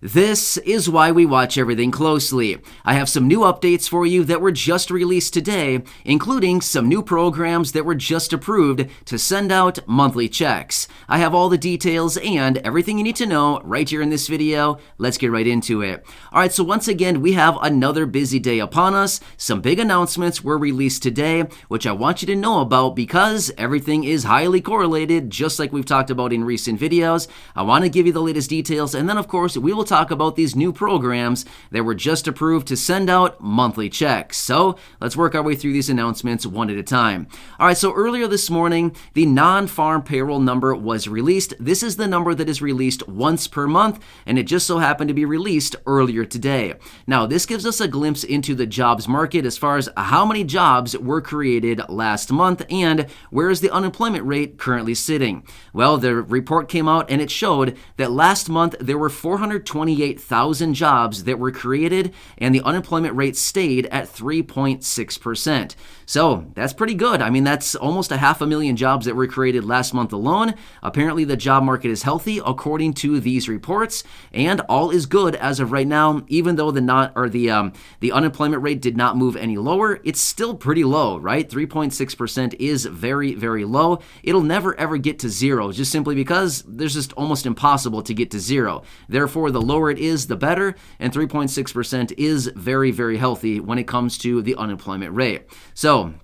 This is why we watch everything closely. I have some new updates for you that were just released today, including some new programs that were just approved to send out monthly checks. I have all the details and everything you need to know right here in this video. Let's get right into it. Alright, so once again, we have another busy day upon us. Some big announcements were released today, which I want you to know about because everything is highly correlated, just like we've talked about in recent videos. I want to give you the latest details, and then of course, we will talk about these new programs that were just approved to send out monthly checks. So let's work our way through these announcements one at a time. All right, so earlier this morning, the non-farm payroll number was released. This is the number that is released once per month, and it just so happened to be released earlier today. Now, this gives us a glimpse into the jobs market as far as how many jobs were created last month and where is the unemployment rate currently sitting. Well, the report came out and it showed that last month there were 428,000 jobs that were created and the unemployment rate stayed at 3.6%. So that's pretty good. I mean, that's almost 500,000 jobs that were created last month alone. Apparently the job market is healthy according to these reports, and all is good as of right now. Even though the unemployment rate did not move any lower, it's still pretty low, right? 3.6% is very, very low. It'll never ever get to zero, just simply because there's just almost impossible to get to zero. Therefore, the lower it is, the better, and 3.6% is very, very healthy when it comes to the unemployment rate. So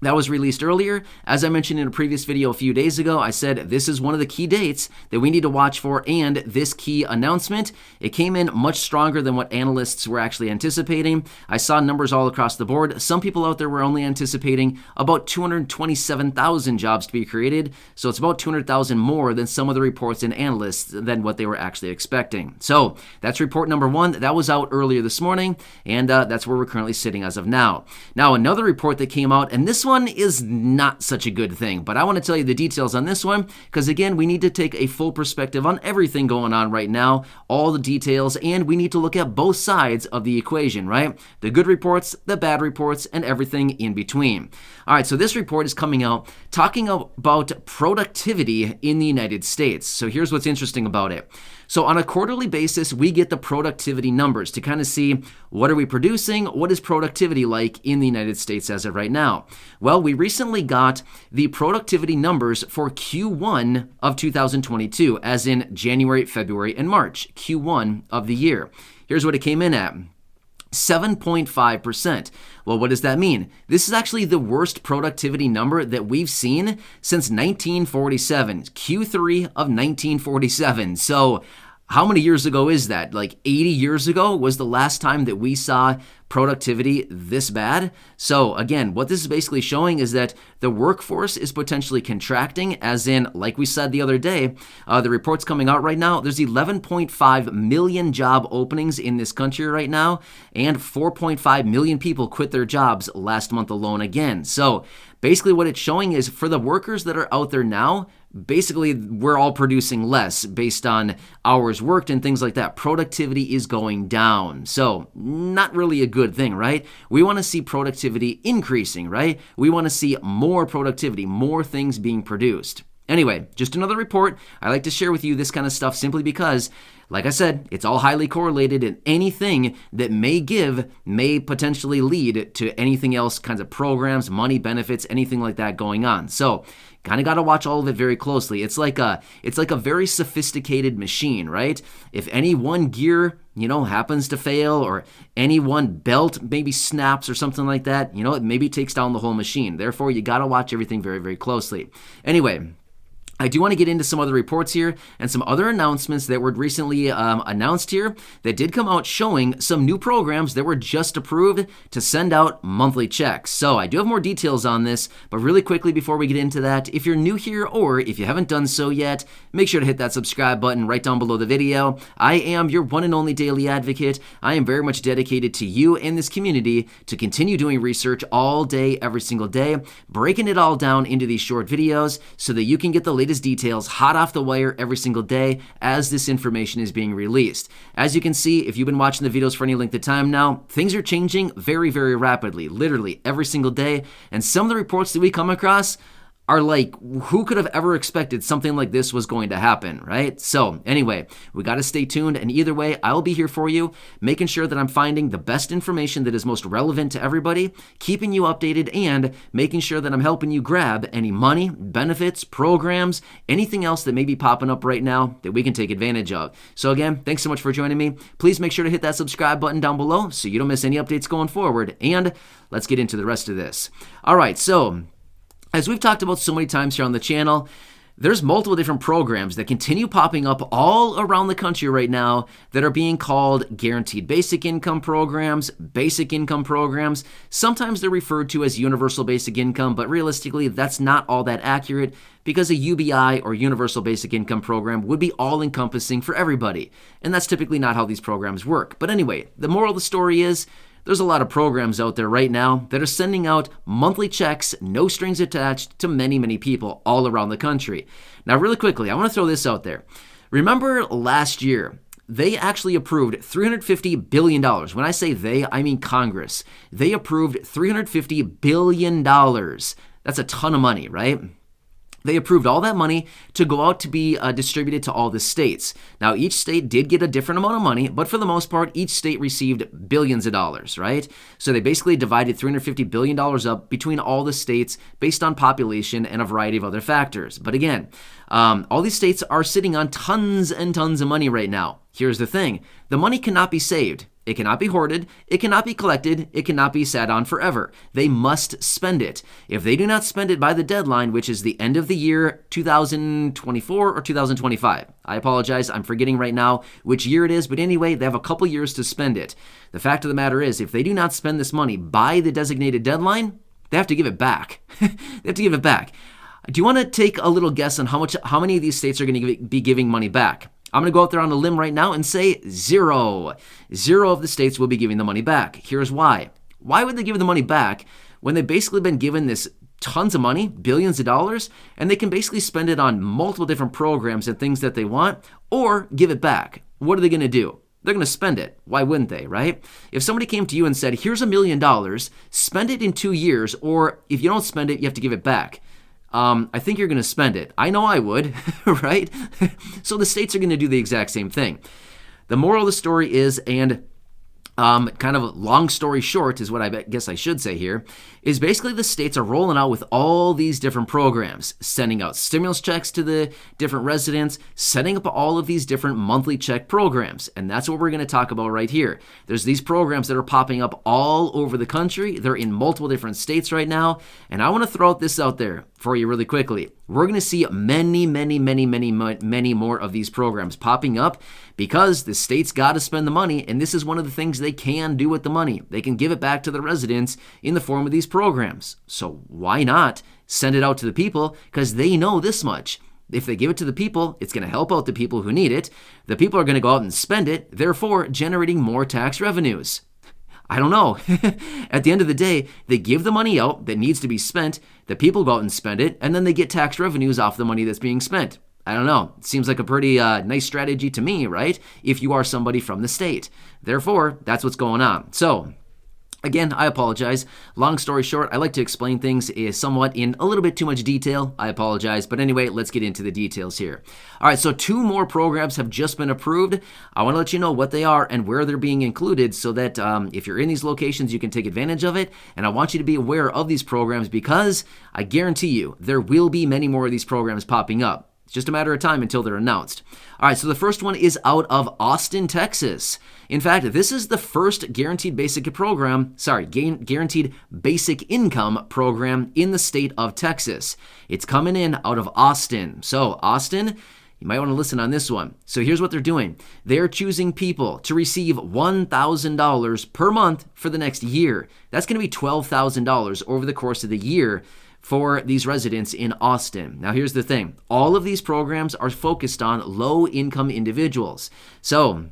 that was released earlier. As I mentioned in a previous video a few days ago, I said this is one of the key dates that we need to watch for, and this key announcement, it came in much stronger than what analysts were actually anticipating. I saw numbers all across the board. Some people out there were only anticipating about 227,000 jobs to be created, so it's about 200,000 more than some of the reports and analysts than what they were actually expecting. So that's report number one. That was out earlier this morning, and that's where we're currently sitting as of now. Now, another report that came out, and this one is not such a good thing, but I want to tell you the details on this one because, again, we need to take a full perspective on everything going on right now, all the details, and we need to look at both sides of the equation, right? The good reports, the bad reports, and everything in between. All right, so this report is coming out talking about productivity in the United States. So here's what's interesting about it. So on a quarterly basis, we get the productivity numbers to kind of see what are we producing, what is productivity like in the United States as of right now. Well, we recently got the productivity numbers for Q1 of 2022, as in January, February, and March, Q1 of the year. Here's what it came in at. 7.5%. Well, what does that mean? This is actually the worst productivity number that we've seen since 1947, Q3 of 1947. So how many years ago is that? Like 80 years ago was the last time that we saw productivity this bad. So again, what this is basically showing is that the workforce is potentially contracting, as in, like we said the other day, the report's coming out right now, there's 11.5 million job openings in this country right now, and 4.5 million people quit their jobs last month alone again. So basically what it's showing is for the workers that are out there now, basically, we're all producing less based on hours worked and things like that. Productivity is going down. So not really a good thing, right? We want to see productivity increasing, right? We want to see more productivity, more things being produced. Anyway, just another report. I like to share with you this kind of stuff simply because, like I said, it's all highly correlated, and anything that may potentially lead to anything else, kinds of programs, money, benefits, anything like that going on. So kind of got to watch all of it very closely. It's like a very sophisticated machine, right? If any one gear, happens to fail, or any one belt maybe snaps or something like that, it maybe takes down the whole machine. Therefore, you got to watch everything very, very closely. Anyway, I do want to get into some other reports here and some other announcements that were recently announced here that did come out showing some new programs that were just approved to send out monthly checks. So I do have more details on this, but really quickly before we get into that, if you're new here or if you haven't done so yet, make sure to hit that subscribe button right down below the video. I am your one and only daily advocate. I am very much dedicated to you and this community to continue doing research all day, every single day, breaking it all down into these short videos so that you can get the latest details hot off the wire every single day as this information is being released. As you can see, if you've been watching the videos for any length of time now, things are changing very, very rapidly, literally every single day. And some of the reports that we come across, are like, who could have ever expected something like this was going to happen, right? So anyway, we got to stay tuned. And either way, I'll be here for you, making sure that I'm finding the best information that is most relevant to everybody, keeping you updated, and making sure that I'm helping you grab any money, benefits, programs, anything else that may be popping up right now that we can take advantage of. So again, thanks so much for joining me. Please make sure to hit that subscribe button down below so you don't miss any updates going forward. And let's get into the rest of this. All right, so as we've talked about so many times here on the channel, there's multiple different programs that continue popping up all around the country right now that are being called guaranteed basic income programs, basic income programs. Sometimes they're referred to as universal basic income, but realistically, that's not all that accurate because a UBI or universal basic income program would be all-encompassing for everybody. And that's typically not how these programs work. But anyway, the moral of the story is, there's a lot of programs out there right now that are sending out monthly checks, no strings attached, to many, many people all around the country. Now, really quickly, I want to throw this out there. Remember last year, they actually approved $350 billion. When I say they, I mean Congress. They approved $350 billion. That's a ton of money, right? They approved all that money to go out to be distributed to all the states. Now, each state did get a different amount of money, but for the most part, each state received billions of dollars, right? So they basically divided $350 billion up between all the states based on population and a variety of other factors. But again, all these states are sitting on tons and tons of money right now. Here's the thing. The money cannot be saved. It cannot be hoarded, it cannot be collected, it cannot be sat on forever. They must spend it. If they do not spend it by the deadline, which is the end of the year 2024 or 2025, I apologize, I'm forgetting right now which year it is, but anyway, they have a couple years to spend it. The fact of the matter is, if they do not spend this money by the designated deadline, they have to give it back. They have to give it back. Do you want to take a little guess on how many of these states are going to be giving money back? I'm going to go out there on a limb right now and say zero. Zero of the states will be giving the money back. Here's why. Why would they give the money back when they've basically been given this tons of money, billions of dollars, and they can basically spend it on multiple different programs and things that they want, or give it back? What are they going to do? They're going to spend it. Why wouldn't they, right? If somebody came to you and said, here's $1 million, spend it in 2 years, or if you don't spend it, you have to give it back. I think you're going to spend it. I know I would, right? So the states are going to do the exact same thing. The moral of the story is, and kind of a long story short is what I guess I should say here, is basically the states are rolling out with all these different programs, sending out stimulus checks to the different residents, setting up all of these different monthly check programs. And that's what we're going to talk about right here. There's these programs that are popping up all over the country. They're in multiple different states right now. And I want to throw this out there for you really quickly. We're going to see many more of these programs popping up because the states got to spend the money, and this is one of the things they can do with the money. They can give it back to the residents in the form of these programs. So why not send it out to the people? Because they know this much. If they give it to the people, it's going to help out the people who need it. The people are going to go out and spend it, therefore generating more tax revenues. I don't know. At the end of the day, they give the money out that needs to be spent, the people go out and spend it, and then they get tax revenues off the money that's being spent. I don't know. It seems like a pretty nice strategy to me, right? If you are somebody from the state. Therefore, that's what's going on. So, again, I apologize. Long story short, I like to explain things somewhat in a little bit too much detail. I apologize. But anyway, let's get into the details here. All right, so 2 more programs have just been approved. I want to let you know what they are and where they're being included so that if you're in these locations, you can take advantage of it. And I want you to be aware of these programs because I guarantee you there will be many more of these programs popping up. It's just a matter of time until they're announced. All right, so the first one is out of Austin, Texas. In fact, this is the first guaranteed basic income program in the state of Texas. It's coming in out of Austin. So, Austin, you might want to listen on this one. So here's what they're doing. They're choosing people to receive $1,000 per month for the next year. That's going to be $12,000 over the course of the year for these residents in Austin. Now, here's the thing. All of these programs are focused on low-income individuals. So,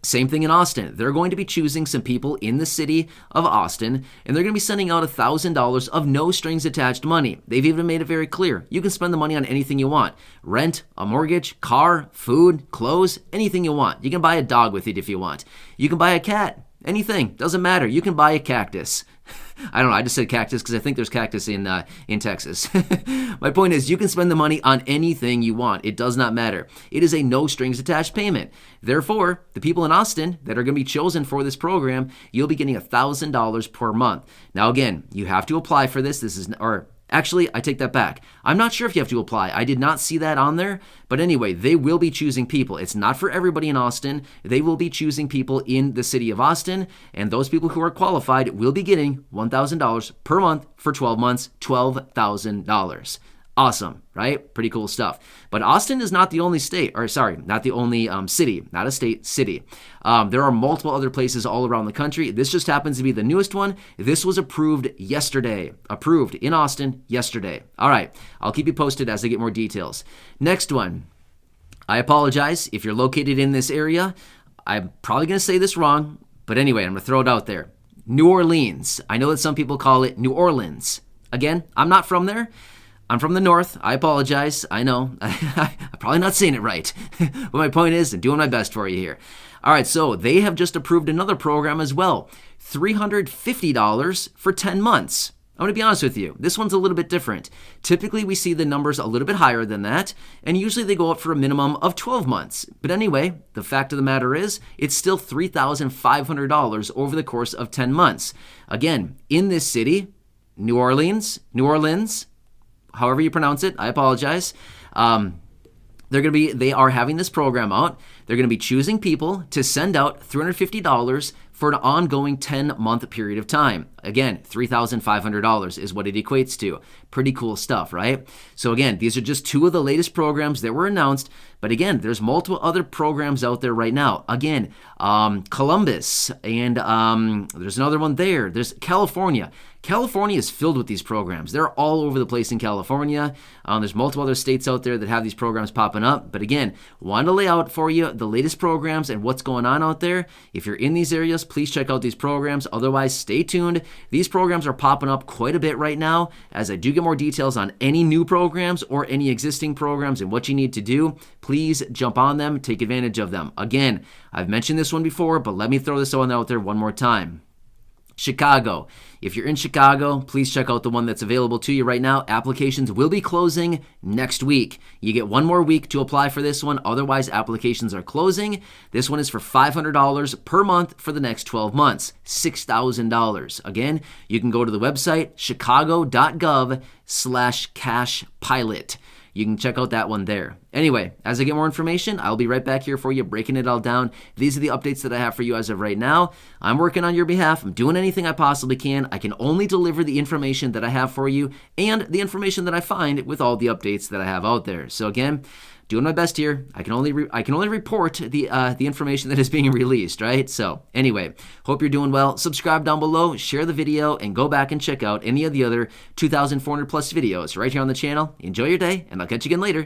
same thing in Austin. They're going to be choosing some people in the city of Austin, and they're going to be sending out $1,000 of no-strings-attached money. They've even made it very clear. You can spend the money on anything you want. Rent, a mortgage, car, food, clothes, anything you want. You can buy a dog with it if you want. You can buy a cat. anything, doesn't matter. You can buy a cactus. I don't know, I just said cactus because I think there's cactus in Texas. My point is, you can spend the money on anything you want. It does not matter. It is a no strings attached payment. Therefore, the people in Austin that are going to be chosen for this program, you'll be getting $1,000 per month. Now again, you have to apply for this. Actually, I take that back. I'm not sure if you have to apply. I did not see that on there. But anyway, they will be choosing people. It's not for everybody in Austin. They will be choosing people in the city of Austin. And those people who are qualified will be getting $1,000 per month for 12 months, $12,000. Awesome, right? Pretty cool stuff. But Austin is not the only state, not the only city, not a state, city. There are multiple other places all around the country. This just happens to be the newest one. This was approved yesterday. Approved in Austin yesterday. All right, I'll keep you posted as I get more details. Next one. I apologize if you're located in this area. I'm probably going to say this wrong, but anyway, I'm going to throw it out there. New Orleans. I know that some people call it New Orleans. Again, I'm not from there. I'm from the north. I apologize. I know. I'm probably not saying it right. But my point is, I'm doing my best for you here. All right, so they have just approved another program as well. $350 for 10 months. I'm going to be honest with you. This one's a little bit different. Typically, we see the numbers a little bit higher than that, and usually they go up for a minimum of 12 months. But anyway, the fact of the matter is, it's still $3,500 over the course of 10 months. Again, in this city, New Orleans, however you pronounce it, I apologize. They are having this program out. They're going to be choosing people to send out $350 for an ongoing 10-month period of time. Again, $3,500 is what it equates to. Pretty cool stuff, right? So again, these are just two of the latest programs that were announced. But again, there's multiple other programs out there right now. Again, Columbus, and there's another one there. There's California. California is filled with these programs. They're all over the place in California. There's multiple other states out there that have these programs popping up. But again, wanted to lay out for you the latest programs and what's going on out there. If you're in these areas, please check out these programs. Otherwise, stay tuned. These programs are popping up quite a bit right now. As I do get more details on any new programs or any existing programs and what you need to do, please jump on them, take advantage of them. Again, I've mentioned this one before, but let me throw this one out there one more time. Chicago. If you're in Chicago, please check out the one that's available to you right now. Applications will be closing next week. You get one more week to apply for this one. Otherwise, applications are closing. This one is for $500 per month for the next 12 months, $6,000. Again, you can go to the website, chicago.gov/cashpilot. You can check out that one there. Anyway, as I get more information, I'll be right back here for you, breaking it all down. These are the updates that I have for you as of right now. I'm working on your behalf. I'm doing anything I possibly can. I can only deliver the information that I have for you and the information that I find with all the updates that I have out there. So again, doing my best here. I can only report the information that is being released, right? So anyway, hope you're doing well. Subscribe down below, share the video, and go back and check out any of the other 2,400 plus videos right here on the channel. Enjoy your day, and I'll catch you again later.